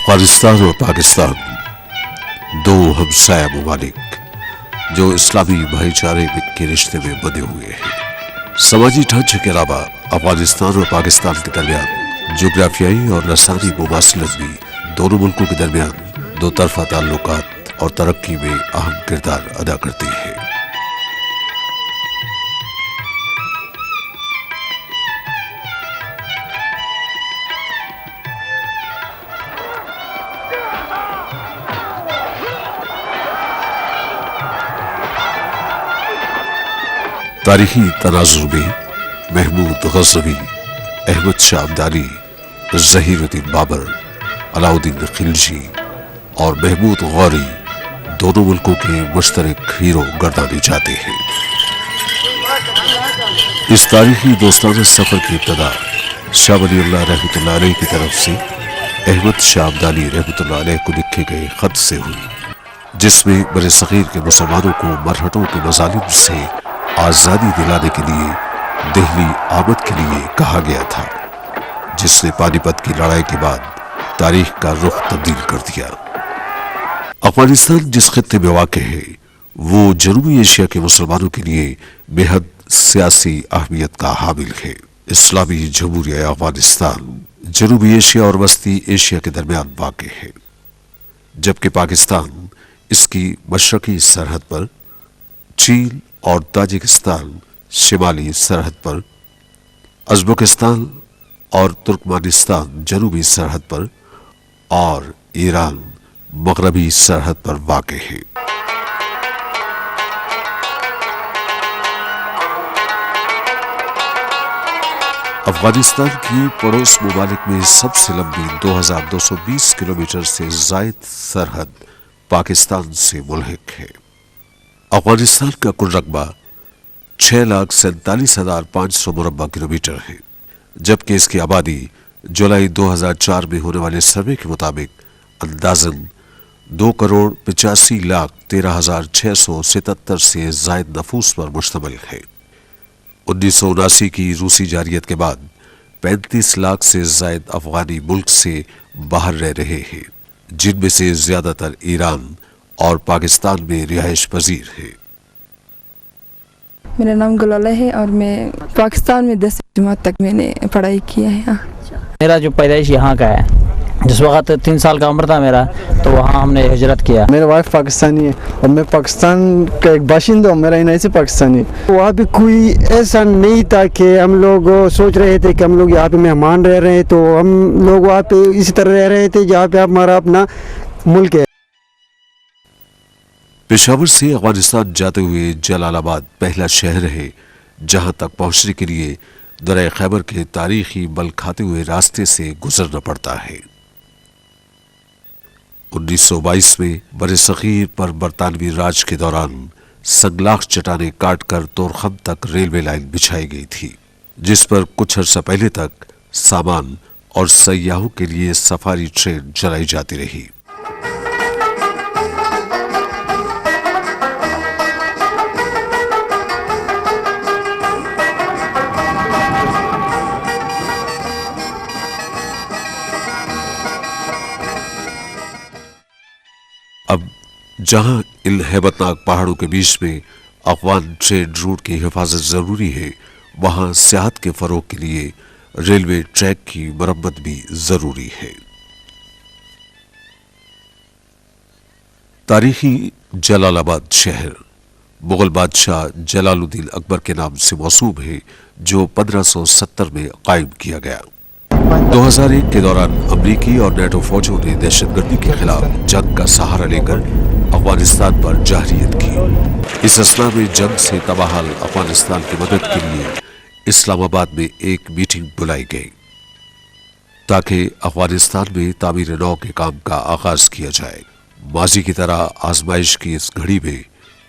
افغانستان اور پاکستان دو ہمسایہ ممالک جو اسلامی بھائی چارے کے رشتے میں بندھے ہوئے ہیں۔ سماجی ڈھانچے کے علاوہ افغانستان اور پاکستان کے درمیان جغرافیائی اور لسانی مماثلت بھی دونوں ملکوں کے درمیان دو طرفہ تعلقات اور ترقی میں اہم کردار ادا کرتی ہے۔ تاریخی تناظر میں محمود غزنوی، احمد شاہ ابدالی، ظہیر الدین بابر، علاؤالدین خلجی اور محمود غوری دونوں ملکوں کے مشترک ہیرو گردانے جاتے ہیں۔ اس تاریخی دوستانہ سفر کی ابتدا شاہ ولی اللہ رحمۃ اللہ علیہ کی طرف سے احمد شاہ ابدالی رحمۃ اللہ علیہ کو لکھے گئے خط سے ہوئی، جس میں بر صغیر کے مسلمانوں کو مرہٹوں کے مظالم سے آزادی دلانے کے لیے دہلی آمد کے لیے کہا گیا تھا، جس نے پانی پت کی لڑائی کے بعد تاریخ کا رخ تبدیل کر دیا۔ افغانستان جس خطے میں واقع ہے وہ جنوبی ایشیا کے مسلمانوں کے لیے بے حد سیاسی اہمیت کا حامل ہے۔ اسلامی جمہوریہ افغانستان جنوبی ایشیا اور وسطی ایشیا کے درمیان واقع ہے، جبکہ پاکستان اس کی مشرقی سرحد پر، چین اور تاجکستان شمالی سرحد پر، ازبکستان اور ترکمانستان جنوبی سرحد پر اور ایران مغربی سرحد پر واقع ہے۔ افغانستان کی پڑوس ممالک میں سب سے لمبی 2220 کلومیٹر سے زائد سرحد پاکستان سے ملحق ہے۔ افغانستان کا کل رقبہ 6,47,500 مربع کلومیٹر ہے، جبکہ اس کی آبادی جولائی 2004 میں ہونے والے سروے کے مطابق اندازاً 2,85,13,677 سے زائد نفوس پر مشتمل ہے۔ 1979 کی روسی جارحیت کے بعد 35 لاکھ سے زائد افغانی ملک سے باہر رہ رہے ہیں، جن میں سے زیادہ تر ایران اور پاکستان میں رہائش پذیر ہے۔ میرا نام گلالہ ہے اور میں پاکستان میں 10 جماعت تک میں نے پڑھائی کیا ہے۔ میرا جو پیدائش یہاں کا ہے، جس وقت 3 سال کا عمر تھا میرا، تو وہاں ہم نے ہجرت کیا۔ میرا وائف پاکستانی ہے اور میں پاکستان کا ایک باشندہ ہوں، میرا یہاں سے پاکستانی ہے۔ وہاں پہ کوئی ایسا نہیں تھا کہ ہم لوگ سوچ رہے تھے کہ ہم لوگ یہاں پہ مہمان رہ رہے ہیں، تو ہم لوگ وہاں پہ اسی طرح رہ رہے تھے جہاں پہ ہمارا اپنا ملک ہے۔ پشاور سے افغانستان جاتے ہوئے جلال آباد پہلا شہر ہے جہاں تک پہنچنے کے لیے درہ خیبر کے تاریخی بل کھاتے ہوئے راستے سے گزرنا پڑتا ہے۔ 1922 میں بر صغیر پر برطانوی راج کے دوران سنگلاخ چٹانیں کاٹ کر تورخم تک ریلوے لائن بچھائی گئی تھی، جس پر کچھ عرصہ پہلے تک سامان اور سیاحوں کے لیے سفاری ٹرین چلائی جاتی رہی۔ اب جہاں ان ہیبتناک پہاڑوں کے بیچ میں افغان ٹریڈ روٹ کی حفاظت ضروری ہے، وہاں سیاحت کے فروغ کے لیے ریلوے ٹریک کی مرمت بھی ضروری ہے۔ تاریخی جلال آباد شہر مغل بادشاہ جلال الدین اکبر کے نام سے موسوم ہے، جو 1570 میں قائم کیا گیا۔ 2001 کے دوران امریکی اور نیٹو فوجوں نے دہشت گردی کے خلاف جنگ کا سہارا لے کر افغانستان پر جارحیت کی۔ اس اثنا میں جنگ سے تباہ افغانستان کی مدد کے لیے اسلام آباد میں ایک میٹنگ بلائی گئی تاکہ افغانستان میں تعمیر نو کے کام کا آغاز کیا جائے۔ ماضی کی طرح آزمائش کی اس گھڑی میں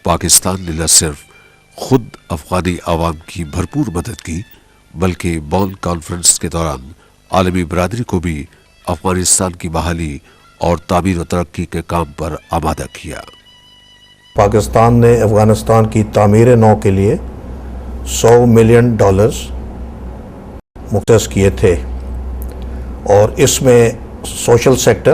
پاکستان نے نہ صرف خود افغانی عوام کی بھرپور مدد کی، بلکہ بون کانفرنس کے دوران عالمی برادری کو بھی افغانستان کی بحالی اور تعمیر و ترقی کے کام پر آمادہ کیا۔ پاکستان نے افغانستان کی تعمیر نو کے لیے $100 ملین مختص کیے تھے، اور اس میں social sector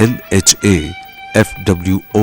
NHA, FWO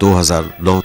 2009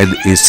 NAC,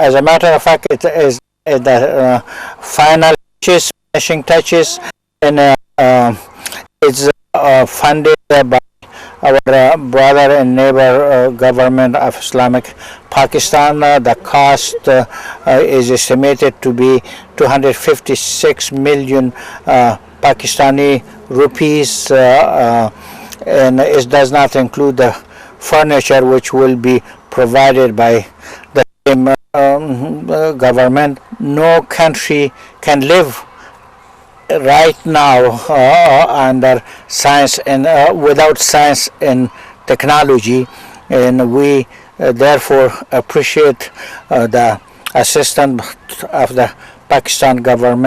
As a matter of fact, it is the final finishing touches, and it's funded by our brother and neighbor government of Islamic Pakistan. The cost is estimated to be 256 million Pakistani rupees, and it does not include the furniture which will be provided by the same government. No country can live right now under science and without science and technology, and we therefore appreciate the assistance of the Pakistan government.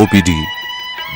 OPD,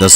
10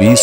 20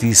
30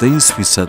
23%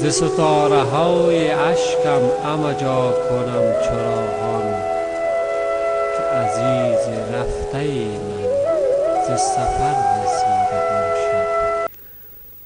ز ستاره‌های اشکم امجا کنم چراغان که عزیز رفته من ز سفر رسیده باشد.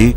1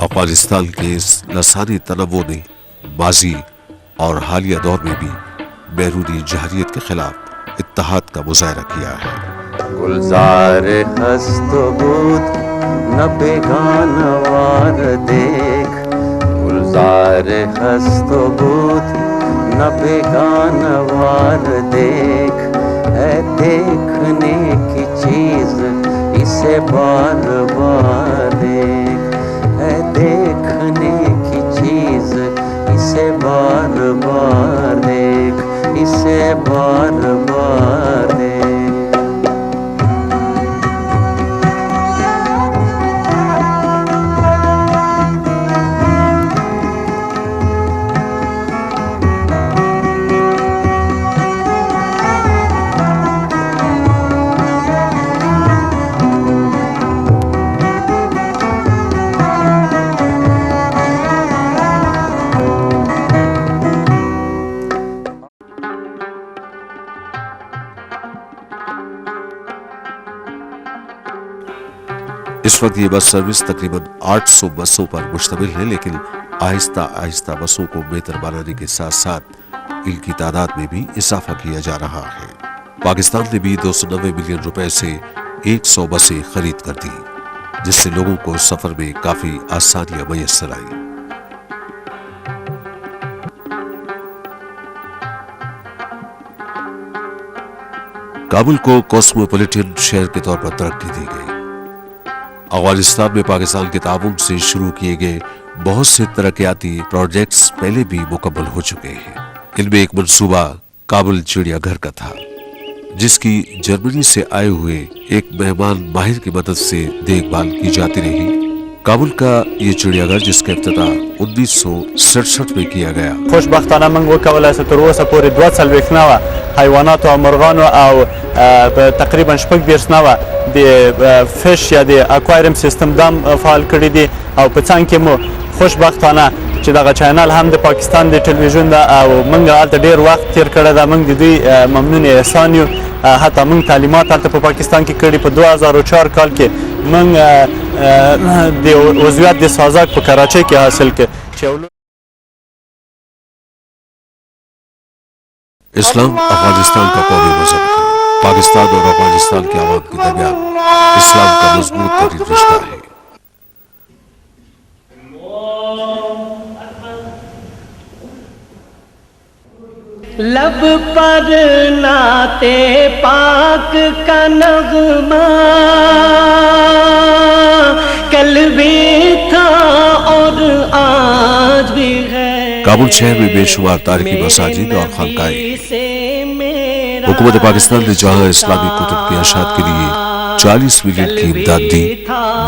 افغانستان کے اس لسانی تنوع نے ماضی اور حالیہ دور میں بھی بیرونی جہریت کے خلاف اتحاد کا مظاہرہ کیا ہے۔ گلزار ہست و بود نہ بیگانوار دیکھ، گلزار ہست و بود نہ بیگانوار دیکھ، ہے دیکھنے کی چیز اسے بار بار دیکھ، ہے دیکھنے کی چیز اسے بار بار دیکھ، اسے بار بار دیکھ۔ اس وقت یہ بس سروس تقریباً 800 بسوں پر مشتمل ہے، لیکن آہستہ آہستہ بسوں کو بہتر بنانے کے ساتھ ساتھ ان کی تعداد میں بھی اضافہ کیا جا رہا ہے۔ پاکستان نے بھی 290 ملین روپے سے 100 بسیں خرید کر دی، جس سے لوگوں کو سفر میں کافی آسانیاں میسر آئیں۔ کابل کو کوسموپولیٹن شہر کے طور پر ترقی دی گئی۔ افغانستان میں پاکستان کے تعاون سے شروع کیے گئے بہت سے ترقیاتی پروجیکٹس پہلے بھی مکمل ہو چکے ہیں۔ ان میں ایک منصوبہ کابل چڑیا گھر کا تھا، جس کی جرمنی سے آئے ہوئے ایک مہمان ماہر کی مدد سے دیکھ بھال کی جاتی رہی۔ کابل کا یہ چڑیا گھر، جس کا افتتاح 1967 میں کیا گیا، خوشبختانه موږ وکولای شو تر اوسه پورې 240 نوع حیواناتو او مرغانو او تقریبا 40 نوع د فش یا د اکواریم سیستم دام فعال کړي دي، او په څنګ کې مو خوشبختانه چې دغه چینل هم د پاکستان د ټلویزیون ده او موږ هلته ډېر وخت تیر کړی ده. موږ د دوی ممنون احسان یو. حتی موږ تعلیمات هلته په پاکستان کې کړي. په 2004 کال کې موږ د عضویت د سازاک په کراچۍ کې حاصل کړ. اسلام افغانستان کا قومی مذہب ہے۔ پاکستان اور افغانستان کے عوام کے درمیان اسلام کا مضبوط ترین رشتہ ہے۔ لب پر نعت پاک کا نغمہ کل بھی تھا اور آج بھی ہے۔ کابل شہر میں بے شمار تاریخی مساجد اور خانقاہیں۔ حکومت پاکستان نے جہاں اسلامی کتب کی اشاعت کے لیے 40 ملین کی امداد دی،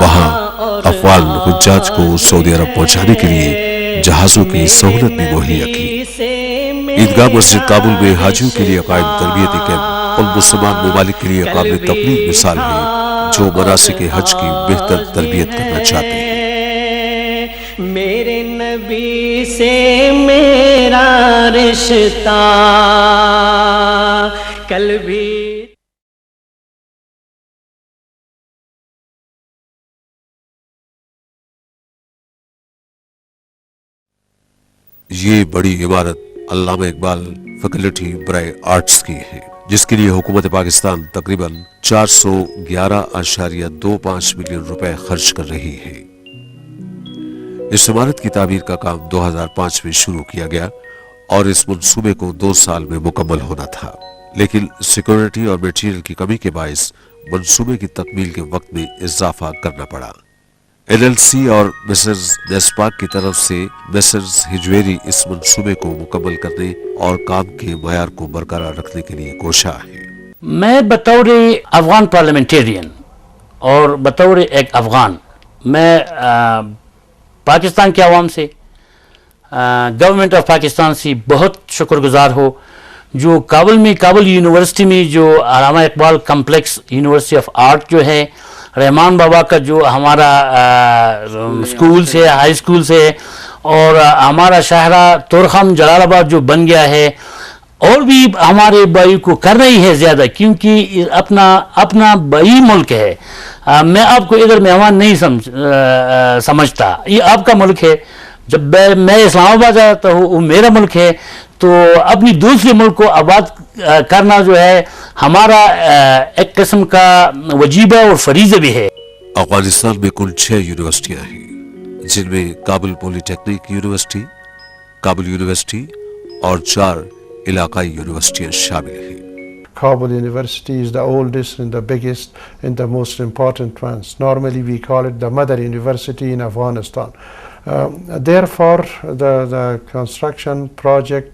وہاں افغان حجاج کو سعودی عرب پہنچانے کے لیے جہازوں کی سہولت بھی مہیا کی۔ عیدگاہ مسجد کابل میں حاجیوں کے لیے قائم تربیتی کیمپ ان مسلمان ممالک کے لیے قابل تقلید مثال ہے جو مناسک حج کی بہتر تربیت کرنا چاہتے ہیں۔ میرے نبی سے میرا رشتہ کل بھی۔ یہ بڑی عمارت علامہ اقبال فیکلٹی برائے آرٹس کی ہے، جس کے لیے حکومت پاکستان تقریباً 411.25 ملین روپے خرچ کر رہی ہے۔ اس عمارت کی تعمیر کا کام 2005 میں شروع کیا گیا اور اس منصوبے کو 2 سال میں مکمل ہونا تھا، لیکن سیکورٹی اور میٹیریل کی کمی کے باعث منصوبے کی تکمیل کے وقت میں اضافہ کرنا پڑا۔ NLC اور مسرز نیسپاک کی طرف سے مسرز ہجویری اس منصوبے کو مکمل کرنے اور کام کے معیار کو برقرار رکھنے کے لیے کوشاں ہے۔ میں بطور افغان پارلیمنٹیرین اور بطور ایک افغان، میں پاکستان کے عوام سے، گورنمنٹ آف پاکستان سے بہت شکر گزار ہو، جو کابل میں کابل یونیورسٹی میں جو علامہ Iqbal complex university of art جو ہے، رحمان بابا کا جو ہمارا اسکول سے ہائی اسکول سے، اور ہمارا شاہراہ تورخم جلال آباد جو بن گیا ہے، اور بھی ہمارے بھائی کو کرنا ہی ہے زیادہ، کیونکہ اپنا بھائی ملک ہے۔ میں آپ کو ادھر مہمان نہیں سمجھتا. یہ آپ کا ملک ہے. جب میں اسلام آباد جاتا ہوں وہ میرا ملک ہے. تو اپنی دوسرے ملک کو آباد کرنا جو ہے ہمارا ایک قسم کا وجیبہ اور فریضہ بھی ہے. افغانستان میں کل 6 یونیورسٹیاں ہیں جن میں کابل پولی ٹیکنک یونیورسٹی، کابل یونیورسٹی اور 4 علاقائی یونیورسٹیاں شامل ہیں. Kabul University is the oldest and the biggest and the most important ones. Normally we call it the mother university in Afghanistan. Therefore, the construction project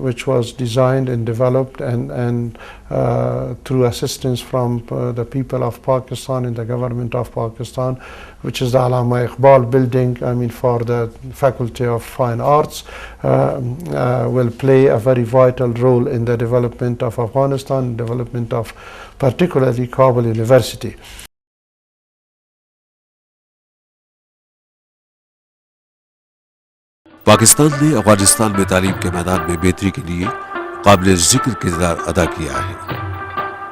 which was designed and developed and through assistance from the people of Pakistan and the government of Pakistan, which is the Allama Iqbal building, for the Faculty of Fine Arts, will play a very vital role in the development of Afghanistan, development of particularly Kabul University. Pakistan نے افغانستان میں تعلیم کے میدان میں بہتری کے لیے قابل ذکر کردار ادا کیا ہے.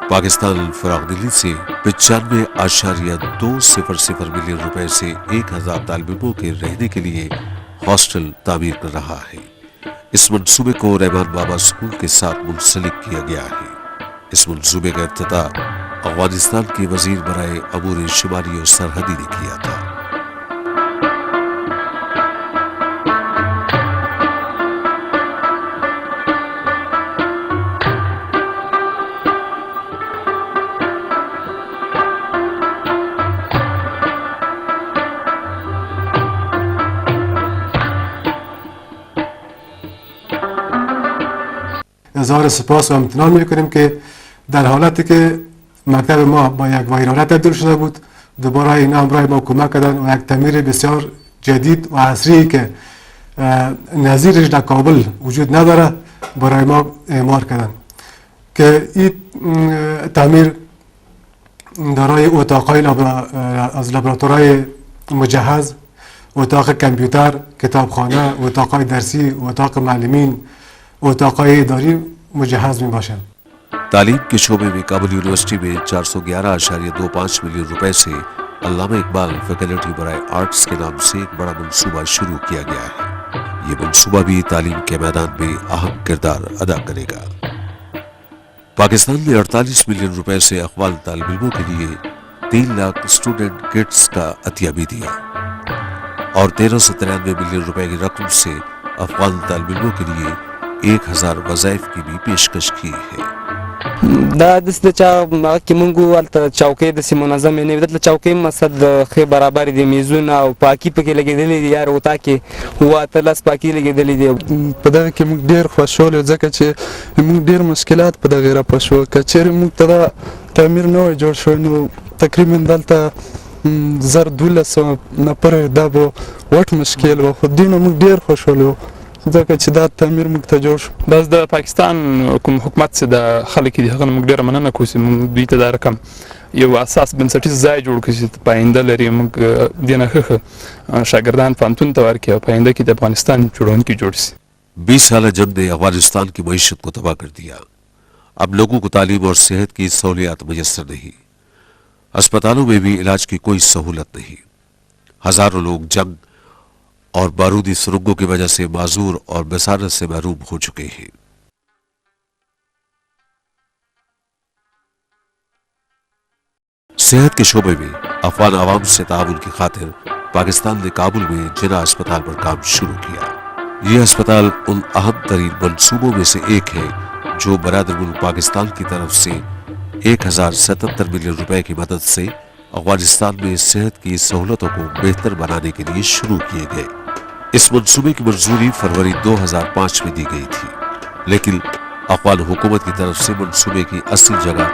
پاکستان الفراغ دلی سے 95.200 ملین روپے سے 1000 طالب علموں کے رہنے کے لیے ہاسٹل تعمیر کر رہا ہے. اس منصوبے کو رحمان بابا اسکول کے ساتھ منسلک کیا گیا ہے. اس منصوبے کا افتتاح افغانستان کے وزیر برائے امور شمالی اور سرحدی نے کیا تھا. اظهار سپاس و امتنان میکنیم که در حالتی که مکتب ما با یک ویرانه تبدیل شده بود، دوباره اینا هم برای ما کمک کردن و یک تعمیر بسیار جدید و عصری که نظیرش در کابل وجود نداره برای ما اعمار کردن که این تعمیر دارای اتاقای از لابراتوارای مجهز، اتاق کامپیوتر، کتابخانه، اتاقای درسی، اتاق معلمین، اتاقای اداری مجهز می باشند. تعلیم کے شعبے میں کابل یونیورسٹی میں 411.25 ملین روپے سے علامہ اقبال فیکلٹی برائے آرٹس کے نام سے ایک بڑا منصوبہ شروع کیا گیا ہے. یہ منصوبہ بھی تعلیم کے میدان میں اہم کردار ادا کرے گا. پاکستان نے 48 ملین روپے سے افغان طالب علموں کے لیے 3 لاکھ اسٹوڈنٹ کٹس کا عطیہ بھی دیا اور 1393 ملین روپے کی رقم سے افغان طالب علموں کے لیے 1000 وظائف کی بھی پیشکش کی ہے. دا د چا کې مونږ ولته چوکۍ داسې منظمې نه وي. دلته چوکۍ مقصد ښې برابرې دي، میزونه او پاکي پکې لګېدلې دي. یار اتاق کې 18 پاکي لګېدلې دي. په دغه کې موږ ډېر خوشحال یو ځکه چې موږ ډېر مشکلات په دغې راپه شو. که چېرې موږ ته دا تعمیر نه وای جوړ شوی نو تقریبا دلته 1200 نفر دا به وټ مشکل و. خو دې نه موږ ډېر خوشحال یو ځکه چې دا تعمیر موږ ته جوړ شو. بس د پاکستان کوم حکومت چې د خلک دي هغه موږ ډېره مننه کوو چې موږ دوی ته دا رقم یو اساس بنسټیز ځای جوړ کړي چې په آینده لري موږ دې نه ښه شاګردان پوهنتون ته ورکړي او په آینده کې د افغانستان جوړونکي جوړ شي. 20 سالہ جنگ نے افغانستان کی معیشت کو تباہ کر دیا. اب لوگوں کو تعلیم اور صحت کی سہولیات میسر نہیں. اسپتالوں میں بھی علاج کی کوئی سہولت نہیں. ہزاروں لوگ جنگ اور بارودی سرنگوں کی وجہ سے معذور اور بصارت سے محروم ہو چکے ہیں. صحت کے شعبے میں افغان عوام سے تعاون کی خاطر پاکستان نے کابل میں جنا اسپتال پر کام شروع کیا. یہ اسپتال ان اہم ترین منصوبوں میں سے ایک ہے جو برادر ملک پاکستان کی طرف سے 1077 ملین روپے کی مدد سے افغانستان میں صحت کی سہولتوں کو بہتر بنانے کے لیے شروع کیے گئے. اس منصوبے کی منظوری فروری 2005 میں دی گئی تھی، لیکن افغان حکومت کی طرف سے منصوبے کی اصل جگہ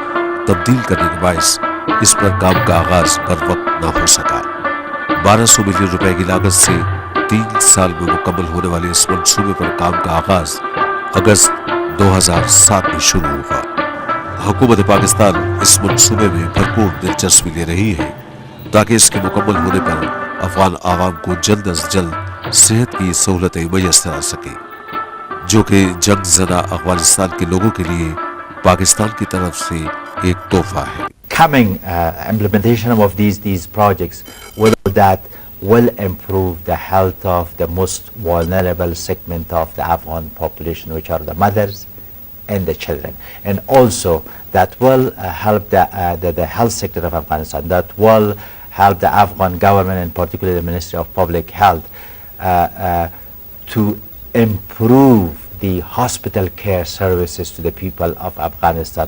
تبدیل کرنے کے باعث اس پر کام کا آغاز بر وقت نہ ہو سکا. 1200 ملین روپے کی لاگت سے 3 سال میں مکمل ہونے والے اس منصوبے پر کام کا آغاز اگست 2007 میں شروع ہوا. حکومت پاکستان اس منصوبے میں بھرپور دلچسپی لے رہی ہے تاکہ اس کے مکمل ہونے پر افغان عوام کو جلد از جلد صحت کی سہولتیں میسر آ سکیں، جو کہ جنگ زدہ افغانستان کے لوگوں کے لیے پاکستان کی طرف سے ایک تحفہ ہے. coming implementation of these projects, whether that will improve the health of the most vulnerable segment of the Afghan population, which are the mothers and the children, and also that will help the health sector of Afghanistan, that will help the Afghan government, and particularly the Ministry of Public Health, to improve the hospital care services to the people of Afghanistan.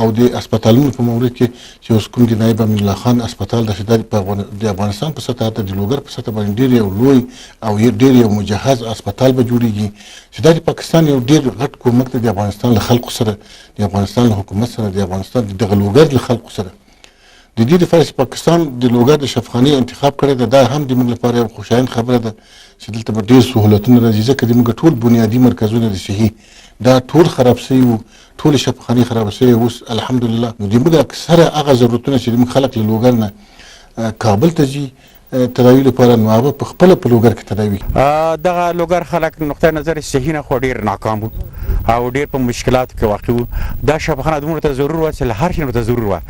او د هسپتالونو په مورد کې چې اوس کوم د نایب امین الله خان هسپتال د افغانستان په سطح د لوګر په سطح باندې ډیر یو لوی او ډیر یو مجهز هسپتال به جوړیږي چې د پاکستان یو ډیر غټ کومک د افغانستان له خلکو سره د افغانستان حکومت سره د افغانستان د لوګر له خلکو سره د دې لپاره چې پاکستان د لوګر د شفاخانه انتخاب کړی دا هم د موږ لپاره یو خوشاین خبره ده چې دلته به ډیر سہولتونه راځي ځکه د موږ ټول بنیادی مرکزونه د صحي دا ټول خراب شوي وو ټول شفاخانه خراب شوي اوس الحمدلله نو د موږ اکثره هغه ضرورتونه چې موږ خلک له لوګر نه کابل ته ځي تداوی لپاره نو هغه په خپل په لوګر کې تداوی دغه لوګر خلک نقطه نظر صحي نه خو ډیر ناکام وو او ډیر په مشکلات کې واقع وو دا شفاخانه دومره ته ضرور و چې هر شي ته ضرور و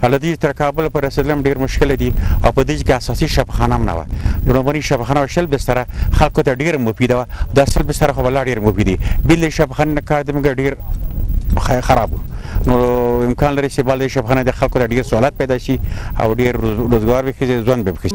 الدی تر کابل پر رسیدل ډیر مشکل دي او په دې کې اساسي شفاخانه هم نه و نو باندې شفاخانه شل بستر خلکو ته ډیر مفید و دا شل بستر خو بل ډیر مفید دي بل شفاخانه کادم ډیر خراب نو امکان لري چې بل شفاخانه د خلکو ته ډیر سہولت پیدا شي او ډیر روزګار به کې ځوان به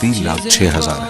3,06,000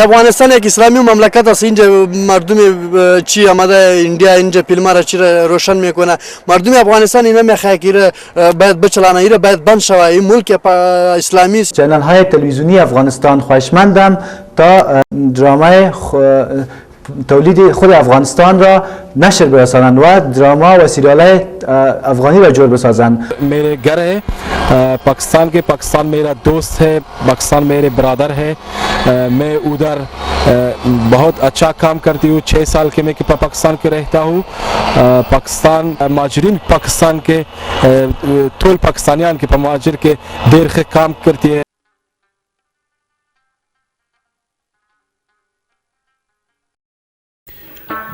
افغانستان یک اسلامی مملکت است. اینجا مردم چی آمده اینجا فیلم را چی روشن میکنه. مردم افغانستان اینا میخواد که باید بچلانه اینا باید بند شود. این ملک اسلامی است. چنل های تلویزیونی افغانستان خواهشمندم تا درامای تولید خود افغانستان را نشر برسانند و دراما و سریال های افغانی را جور بسازند. میرے گھر ہے پاکستان کے، پاکستان میرا دوست ہے، پاکستان میرے برادر ہے. میں ادھر بہت اچھا کام کرتی ہوں. 6 سال کے میں پاکستان کے رہتا ہوں. پاکستان مہاجرین پاکستان کے طول پاکستانیان کے مہاجر کے دیر سے کام کرتی ہے.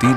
3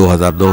2009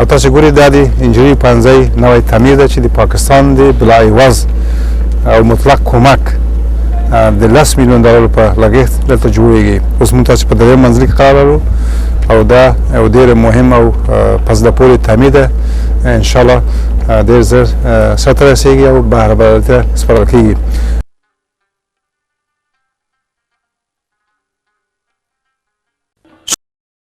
او تاسو ګورئ دا د انجینری پانځای نوی تعمیر ده چې د پاکستان د بلاعوض او مطلق کومک د 10 میلیون ډالر په لګښت دلته جوړیږي. اوس موږ تاسو په 3 منزلي کې قرار لرو او دا یو ډېر مهم او پس د پورې تعمیر ده. ان شاء الله ډېر زر سره رسیږي او بهر ته سپارل کیږي.